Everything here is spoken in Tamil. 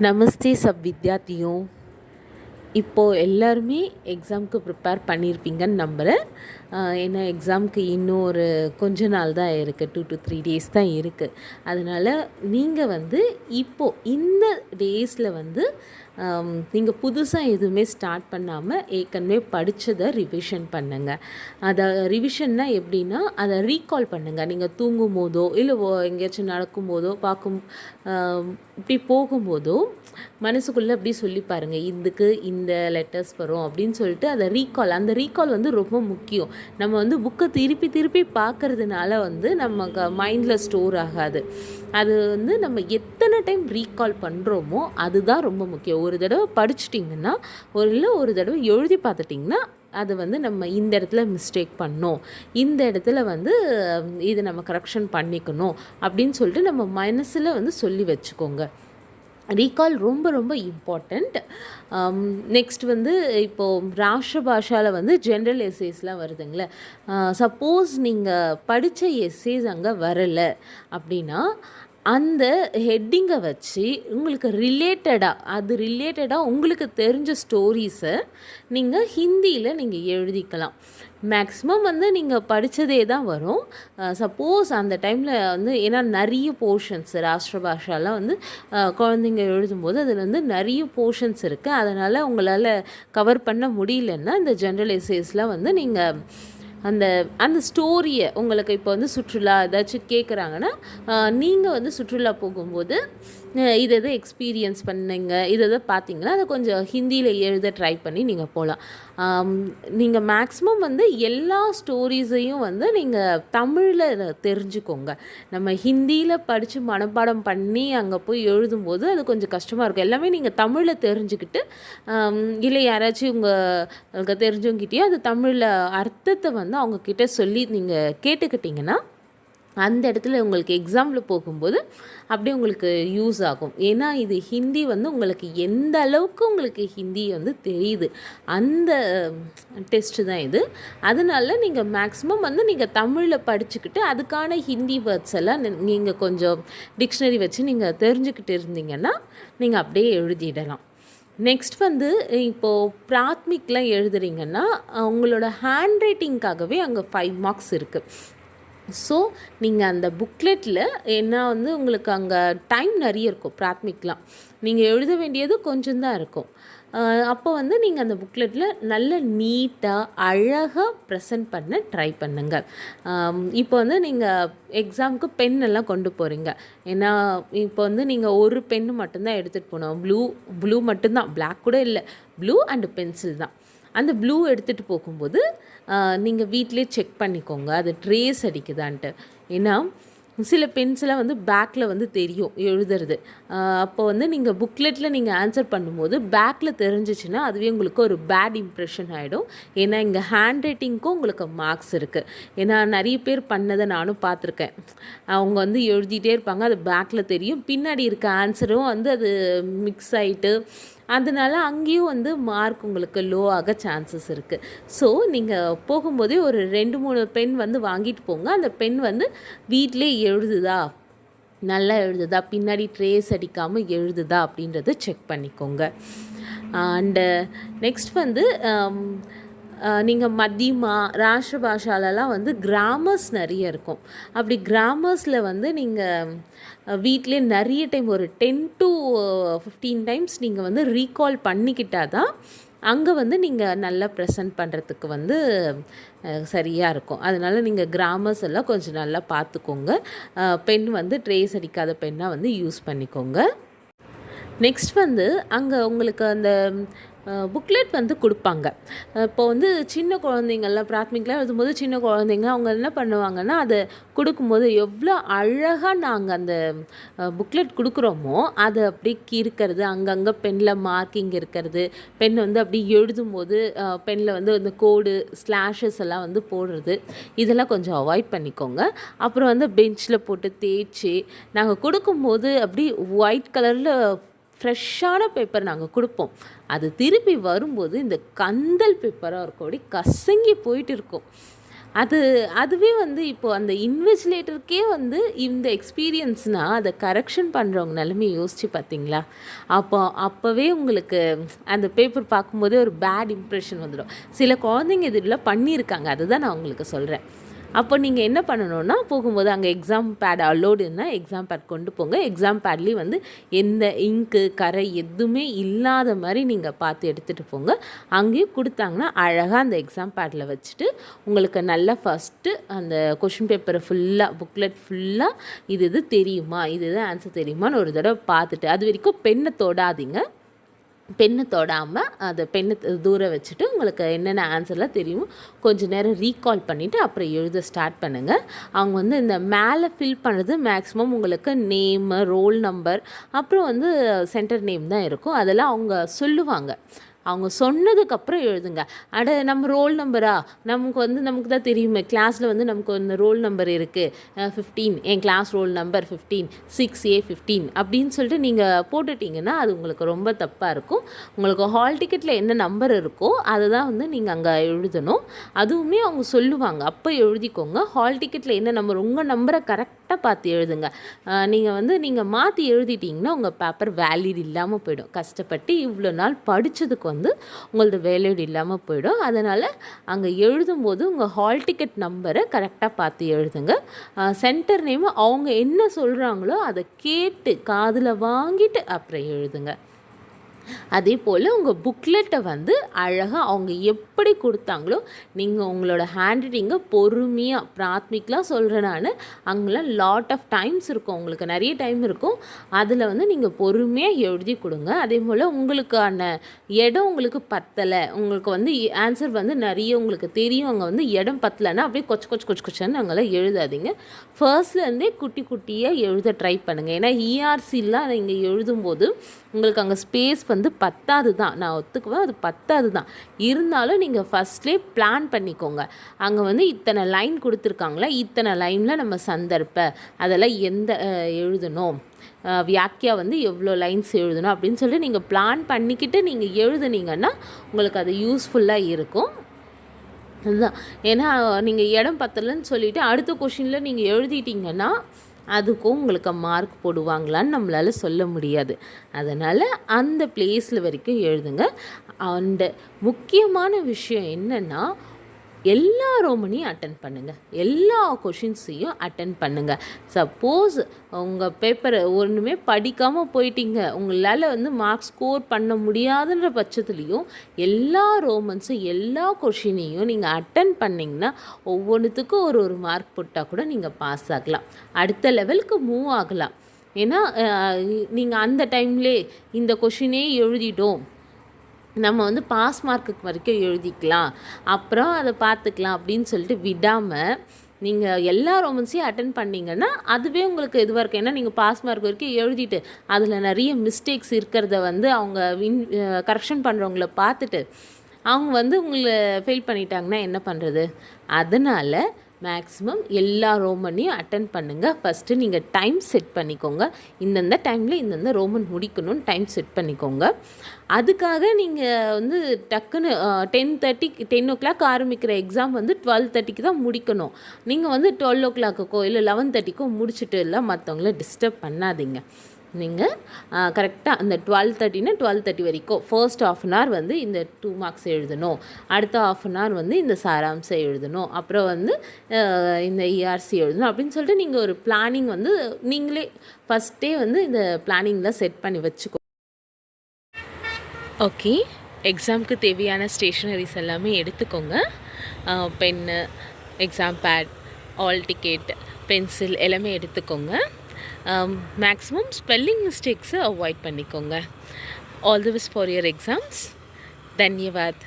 நமஸ்தே சப் வித்யார்த்தியோं. இப்போது எல்லாருமே எக்ஸாமுக்கு ப்ரிப்பேர் பண்ணியிருப்பீங்கன்னு நம்புகிறேன். ஏன்னா எக்ஸாமுக்கு இன்னும் ஒரு கொஞ்ச நாள் தான் இருக்குது, 2 to 3 days தான் இருக்குது. அதனால் நீங்கள் இப்போது இந்த டேஸில் நீங்கள் புதுசாக எதுவுமே ஸ்டார்ட் பண்ணாமல் ஏற்கனவே படித்ததை ரிவிஷன் பண்ணுங்கள். அதை ரிவிஷன்னா எப்படின்னா, அதை ரீகால் பண்ணுங்கள். நீங்கள் தூங்கும் போதோ இல்லை எங்கேயாச்சும் நடக்கும்போதோ இப்படி போகும்போதோ மனசுக்குள்ளே அப்படி சொல்லி பாருங்கள், இதுக்கு இந்த லெட்டர்ஸ் வரும் அப்படின்னு சொல்லிட்டு அதை அந்த ரீகால் ரொம்ப முக்கியம். நம்ம புக்கை திருப்பி திருப்பி பார்க்கறதுனால நமக்கு மைண்டில் ஸ்டோர் ஆகாது. அது நம்ம எத்தனை டைம் ரீகால் பண்ணுறோமோ அதுதான் ரொம்ப முக்கியம். ஒரு தடவை படிச்சிட்டிங்கன்னா ஒரு தடவை எழுதி பார்த்துட்டிங்கன்னா அது நம்ம இந்த இடத்துல மிஸ்டேக் பண்ணோம், இந்த இடத்துல இது நம்ம கரெக்ஷன் பண்ணிக்கணும் அப்படின்னு சொல்லிட்டு நம்ம மனசில் சொல்லி வச்சுக்கோங்க. ரீகால் ரொம்ப ரொம்ப இம்பார்ட்டண்ட். நெக்ஸ்ட் இப்போது ராஷ்டிர பாஷாவில் ஜென்ரல் எஸ்ஸேஸ்லாம் வருதுங்களே. சப்போஸ் நீங்கள் படித்த எஸ்ஸேஸ் அங்கே வரலை அப்படின்னா அந்த ஹெட்டிங்கை வச்சு உங்களுக்கு ரிலேட்டடாக உங்களுக்கு தெரிஞ்ச ஸ்டோரிஸை நீங்கள் ஹிந்தியில் நீங்கள் எழுதிக்கலாம். மேக்ஸிமம் நீங்கள் படித்ததே தான் வரும். சப்போஸ் அந்த டைமில் ஏன்னா நிறைய போர்ஷன்ஸ் ராஷ்டிர பாஷாலாம் குழந்தைங்க எழுதும்போது அதில் நிறைய போர்ஷன்ஸ் இருக்குது. அதனால் உங்களால் கவர் பண்ண முடியலன்னா இந்த ஜென்ரல் எஸ்ஸேஸ்லாம் நீங்கள் அந்த ஸ்டோரியை உங்களுக்கு இப்போ சுற்றுலா ஏதாச்சும் கேட்குறாங்கன்னா நீங்கள் சுற்றுலா போகும்போது இதை எக்ஸ்பீரியன்ஸ் பண்ணுங்க, இதை பார்த்தீங்கன்னா அதை கொஞ்சம் ஹிந்தியில் எழுத ட்ரை பண்ணி நீங்கள் போகலாம். நீங்கள் மேக்ஸிமம் எல்லா ஸ்டோரிஸையும் நீங்கள் தமிழில் தெரிஞ்சுக்கோங்க. நம்ம ஹிந்தியில் படித்து மனப்பாடம் பண்ணி அங்கே போய் எழுதும்போது அது கொஞ்சம் கஷ்டமாக இருக்கும். எல்லாமே நீங்கள் தமிழில் தெரிஞ்சுக்கிட்டு இல்லை யாராச்சும் உங்களுக்கு தெரிஞ்சவங்கிட்டேயோ அது தமிழில் அர்த்தத்தை அவங்கக்கிட்ட சொல்லி நீங்கள் கேட்டுக்கிட்டிங்கன்னா அந்த இடத்துல உங்களுக்கு எக்ஸாமில் போகும்போது அப்படியே உங்களுக்கு யூஸ் ஆகும். ஏன்னா இது ஹிந்தி உங்களுக்கு எந்த அளவுக்கு உங்களுக்கு ஹிந்தி தெரியுது அந்த டெஸ்ட்டு தான் இது. அதனால நீங்கள் மேக்ஸிமம் நீங்கள் தமிழில் படிச்சுக்கிட்டு அதுக்கான ஹிந்தி வேர்ட்ஸ் எல்லாம் நீங்கள் கொஞ்சம் டிக்ஷனரி வச்சு நீங்கள் தெரிஞ்சுக்கிட்டு இருந்தீங்கன்னா நீங்கள் அப்படியே எழுதிடலாம். நெக்ஸ்ட் இப்போது பிராத்மிக்லாம் எழுதுறீங்கன்னா உங்களோட ஹேண்ட் ரைட்டிங்காகவே அங்கே 5 marks இருக்குது. ஸோ நீங்கள் அந்த புக்லெட்டில் என்ன உங்களுக்கு அங்கே டைம் நிறைய இருக்கும். பிராத்மிக்லாம் நீங்கள் எழுத வேண்டியது கொஞ்சம் தான் இருக்கும். அப்போ நீங்கள் அந்த புக்லெட்டில் நல்ல நீட்டாக அழகாக ப்ரெசென்ட் பண்ண ட்ரை பண்ணுங்கள். இப்போ நீங்கள் எக்ஸாமுக்கு பென்னெல்லாம் கொண்டு போகிறீங்க. ஏன்னா இப்போ நீங்கள் ஒரு பென்னு மட்டும்தான் எடுத்துகிட்டு போகணும். ப்ளூ மட்டும்தான், பிளாக் கூட இல்லை, ப்ளூ அண்டு பென்சில் தான். அந்த ப்ளூ எடுத்துகிட்டு போகும்போது நீங்கள் வீட்டிலே செக் பண்ணிக்கோங்க அது ட்ரேஸ் அடிக்குதான்ட்டு. ஏன்னா சில பென்சிலாக பேக்கில் தெரியும் எழுதுறது. அப்போ நீங்கள் புக்லெட்டில் நீங்கள் ஆன்சர் பண்ணும்போது பேக்கில் தெரிஞ்சிச்சுன்னா அதுவே உங்களுக்கு ஒரு பேட் இம்ப்ரெஷன் ஆகிடும். ஏன்னா இங்கே ஹேண்ட் ரைட்டிங்க்கும் உங்களுக்கு மார்க்ஸ் இருக்குது. ஏன்னா நிறைய பேர் பண்ணதை நானும் பார்த்துருக்கேன். அவங்க எழுதிட்டே இருப்பாங்க, அது பேக்கில் தெரியும், பின்னாடி இருக்க ஆன்சரும் அது மிக்ஸ் ஆகிட்டு அதனால் அங்கேயும் மார்க் உங்களுக்கு லோ ஆக சான்சஸ் இருக்குது. ஸோ நீங்கள் போகும்போதே ஒரு 2-3 பென் வாங்கிட்டு போங்க. அந்த பென் வீட்டிலே எழுதுதா, நல்லா எழுதுதா, பின்னாடி ட்ரேஸ் அடிக்காமல் எழுதுதா அப்படின்றத செக் பண்ணிக்கோங்க. அண்டு நெக்ஸ்ட் நீங்கள் மத்தியமா ராஷ்டிர பாஷாலெலாம் கிராமர்ஸ் நிறைய இருக்கும். அப்படி கிராமர்ஸில் நீங்கள் வீட்டிலே நிறைய டைம் ஒரு 10 to 15 times நீங்கள் ரீகால் பண்ணிக்கிட்டால் தான் அங்கே நீங்கள் நல்லா ப்ரெசென்ட் பண்ணுறதுக்கு சரியாக இருக்கும். அதனால் நீங்கள் கிராமர்ஸ் எல்லாம் கொஞ்சம் நல்லா பார்த்துக்கோங்க. பென் ட்ரேஸ் அடிக்காத பென்னாக யூஸ் பண்ணிக்கோங்க. நெக்ஸ்ட் அங்கே உங்களுக்கு அந்த புக்லெட் கொடுப்பாங்க. இப்போ சின்ன குழந்தைங்கள்லாம் பிராத்மிக்லாம் எழுதும்போது சின்ன குழந்தைங்க அவங்க என்ன பண்ணுவாங்கன்னா அதை கொடுக்கும்போது எவ்வளோ அழகாக நாங்கள் அந்த புக்லெட் கொடுக்குறோமோ அதை அப்படியே இருக்கிறது, அங்கங்கே பெனில் மார்க்கிங் இருக்கிறது, பென் அப்படி எழுதும்போது பெனில் அந்த கோடு ஸ்லாஷஸ் எல்லாம் போடுறது, இதெல்லாம் கொஞ்சம் அவாய்ட் பண்ணிக்கோங்க. அப்புறம் பெஞ்சில் போட்டு தேய்ச்சி நாங்கள் கொடுக்கும்போது அப்படி ஒயிட் கலரில் ஃப்ரெஷ்ஷான பேப்பர் நாங்கள் கொடுப்போம். அது திருப்பி வரும்போது இந்த கந்தல் பேப்பராக இருக்கும், அப்படி கசங்கி போயிட்டு இருக்கும். அதுவே வந்து இப்போது அந்த இன்விஜிலேட்டருக்கே வந்து இந்த எக்ஸ்பீரியன்ஸ்னால் அதை கரெக்ஷன் பண்ணுறவங்க நிலைமை யோசித்து பார்த்தீங்களா? அப்போவே உங்களுக்கு அந்த பேப்பர் பார்க்கும்போதே ஒரு பேட் இம்ப்ரெஷன் வந்துடும். சில குழந்தைங்க இதில் பண்ணியிருக்காங்க, அதுதான் நான் உங்களுக்கு சொல்கிறேன். அப்போ நீங்கள் என்ன பண்ணணுன்னா, போகும்போது அங்கே எக்ஸாம் பேட் அலோடு இருந்தால் எக்ஸாம் பேட் கொண்டு போங்க. எக்ஸாம் பேட்லேயும் வந்து எந்த இங்கு கரை எதுவுமே இல்லாத மாதிரி நீங்கள் பார்த்து எடுத்துகிட்டு போங்க. அங்கேயும் கொடுத்தாங்கன்னா அழகாக அந்த எக்ஸாம் பேடில் வச்சுட்டு உங்களுக்கு நல்லா ஃபஸ்ட்டு அந்த கொஷின் பேப்பரை ஃபுல்லாக புக்லெட் ஃபுல்லாக இது தெரியுமா, இது ஆன்சர் தெரியுமான்னு ஒரு தடவை பார்த்துட்டு, அது வரைக்கும் பெண்ணை தொடாதீங்க. பெண்ணு தொடாமல் அதை பெண்ணு தூர வச்சுட்டு உங்களுக்கு என்னென்ன ஆன்சர்லாம் தெரியுமோ கொஞ்சம் நேரம் ரீகால் பண்ணிவிட்டு அப்புறம் எழுத ஸ்டார்ட் பண்ணுங்கள். அவங்க வந்து இந்த மேலே ஃபில் பண்ணுறது மேக்ஸிமம் உங்களுக்கு நேமு, ரோல் நம்பர், அப்புறம் வந்து சென்டர் நேம் தான் இருக்கும். அதெல்லாம் அவங்க சொல்லுவாங்க. அவங்க சொன்னதுக்கப்புறம் எழுதுங்க. நம்ம ரோல் நம்பரா, நமக்கு தான் தெரியுமே, கிளாஸில் வந்து நமக்கு இந்த ரோல் நம்பர் இருக்குது 15, என் கிளாஸ் ரோல் நம்பர் 15 6A15 அப்படின்னு சொல்லிட்டு நீங்கள் போட்டுட்டிங்கன்னா அது உங்களுக்கு ரொம்ப தப்பாக இருக்கும். உங்களுக்கு ஹால் டிக்கெட்டில் என்ன நம்பர் இருக்கோ அதை தான் வந்து நீங்கள் அங்கே எழுதணும். அதுவுமே அவங்க சொல்லுவாங்க, அப்போ எழுதிக்கோங்க. ஹால் டிக்கெட்டில் என்ன நம்பர், உங்கள் நம்பரை கரெக்டாக பார்த்து எழுதுங்க. நீங்கள் மாற்றி எழுதிட்டிங்கன்னா உங்கள் பேப்பர் வேலிட் இல்லாமல் போயிடும். கஷ்டப்பட்டு இவ்வளோ நாள் படித்ததுக்கு வந்து உங்களது வேலிட் இல்லாமல் போயிடும். அதனால் அங்கே எழுதும்போது உங்கள் ஹால் டிக்கெட் நம்பரை கரெக்டாக பார்த்து எழுதுங்க. சென்டர் நேம் அவங்க என்ன சொல்கிறாங்களோ அதை கேட்டு காதில் வாங்கிட்டு அப்புறம் எழுதுங்க. அதே போல் உங்கள் புக்லெட்டை வந்து அழகாக அவங்க எப்படி கொடுத்தாங்களோ நீங்கள் உங்களோட ஹேண்ட் ரைட்டிங்கை பொறுமையாக பிராத்மிக்லாம் சொல்கிறேன் நான், அங்கெல்லாம் லாட் ஆஃப் டைம்ஸ் இருக்கும், உங்களுக்கு நிறைய டைம் இருக்கும். அதில் வந்து நீங்கள் பொறுமையாக எழுதி கொடுங்க. அதே போல் உங்களுக்கான இடம் உங்களுக்கு பத்தலை, உங்களுக்கு வந்து ஆன்சர் வந்து நிறைய உங்களுக்கு தெரியும், அங்கே வந்து இடம் பத்தலைன்னா அப்படியே கொச்சன்னு அங்கெல்லாம் எழுதாதீங்க. ஃபர்ஸ்ட்லேருந்தே குட்டி குட்டியாக எழுத ட்ரை பண்ணுங்கள். ஏன்னா இஆர்சிலாம் நீங்கள் எழுதும்போது உங்களுக்கு அங்கே ஸ்பேஸ் வந்து பத்தாது தான், நான் ஒத்துக்குவேன், அது பத்தாது தான். இருந்தாலும் நீங்கள் ஃபஸ்ட்லேயே பிளான் பண்ணிக்கோங்க. அங்கே வந்து இத்தனை லைன் கொடுத்துருக்காங்களா, இத்தனை லைனில் நம்ம சந்தர்ப்ப அதெல்லாம் எந்த எழுதணும், வியாக்கியா வந்து எவ்வளோ லைன்ஸ் எழுதணும் அப்படின்னு சொல்லிட்டு நீங்கள் பிளான் பண்ணிக்கிட்டு நீங்கள் எழுதுனீங்கன்னா உங்களுக்கு அது யூஸ்ஃபுல்லாக இருக்கும். அதுதான், ஏன்னா நீங்கள் இடம் பத்தலைன்னு சொல்லிவிட்டு அடுத்த கொஷினில் நீங்கள் எழுதிட்டிங்கன்னா அதுக்கும் உங்களுக்கு மார்க் போடுவாங்களான்னு நம்மளால் சொல்ல முடியாது. அதனால் அந்த பிளேஸில் வரைக்கும் எழுதுங்க. அண்டு முக்கியமான விஷயம் என்னென்னா, எல்லா ரோமனையும் அட்டன் பண்ணுங்கள், எல்லா கொஷின்ஸையும் அட்டன் பண்ணுங்கள். சப்போஸ் உங்கள் பேப்பரை ஒன்றுமே படிக்காமல் போயிட்டீங்க, உங்களால் வந்து மார்க் ஸ்கோர் பண்ண முடியாதுன்ற பட்சத்துலேயும் எல்லா ரோமன்ஸும் எல்லா கொஷினையும் நீங்கள் அட்டன் பண்ணிங்கன்னா ஒவ்வொன்றுத்துக்கும் ஒரு மார்க் போட்டால் கூட நீங்கள் பாஸ் ஆகலாம், அடுத்த லெவலுக்கு மூவ் ஆகலாம். ஏன்னா நீங்கள் அந்த டைம்லே இந்த கொஷினே எழுதிட்டோம், நம்ம வந்து பாஸ் மார்க்குக்கு வரைக்கும் எழுதிக்கலாம், அப்புறம் அதை பார்த்துக்கலாம் அப்படின்னு சொல்லிட்டு விடாமல் நீங்கள் எல்லா ரோமன்ஸையும் அட்டன் பண்ணிங்கன்னா அதுவே உங்களுக்கு இதுவாக இருக்கும். ஏன்னா நீங்கள் பாஸ் மார்க் வரைக்கும் எழுதிட்டு அதில் நிறைய மிஸ்டேக்ஸ் இருக்கிறத வந்து அவங்க கரெக்ஷன் பண்ணுறவங்கள பார்த்துட்டு அவங்க வந்து உங்களை ஃபெயில் பண்ணிட்டாங்கன்னா என்ன பண்ணுறது? அதனால் மேக்ஸிமம் எல்லா ரோமனையும் அட்டன் பண்ணுங்கள். ஃபஸ்ட்டு நீங்கள் டைம் செட் பண்ணிக்கோங்க, இந்தந்த டைமில் இந்தந்த ரோமன் முடிக்கணும்னு டைம் செட் பண்ணிக்கோங்க. அதுக்காக நீங்கள் வந்து டக்குன்னு 10 o'clock ஆரம்பிக்கிற எக்ஸாம் வந்து 12:30க்கு தான் முடிக்கணும். நீங்கள் வந்து 12 o'clockக்கோ இல்லை 11:30க்கோ முடிச்சுட்டு இல்லை மற்றவங்கள டிஸ்டர்ப் பண்ணாதீங்க. நீங்கள் கரெக்டாக அந்த 12:30ன்னா 12:30 வரைக்கும் ஃபர்ஸ்ட் ½ an hour வந்து இந்த 2 marks எழுதணும், அடுத்த ½ an hour வந்து இந்த சாராம்சம் எழுதணும், அப்புறம் வந்து இந்த இஆர்சி எழுதணும் அப்படின்னு சொல்லிட்டு நீங்கள் ஒரு பிளானிங் வந்து நீங்களே ஃபஸ்ட்டே வந்து இந்த பிளானிங்லாம் செட் பண்ணி வச்சுக்கோ. ஓகே, எக்ஸாமுக்கு தேவையான ஸ்டேஷ்னரிஸ் எல்லாமே எடுத்துக்கோங்க. Pen, exam pad, hall ticket, pencil எல்லாமே எடுத்துக்கோங்க. மேக்ஸிமம் ஸ்பெல்லிங் மிஸ்டேக்ஸை அவாய்ட் பண்ணிக்கோங்க. All the best for your exams. தன்யவாத்.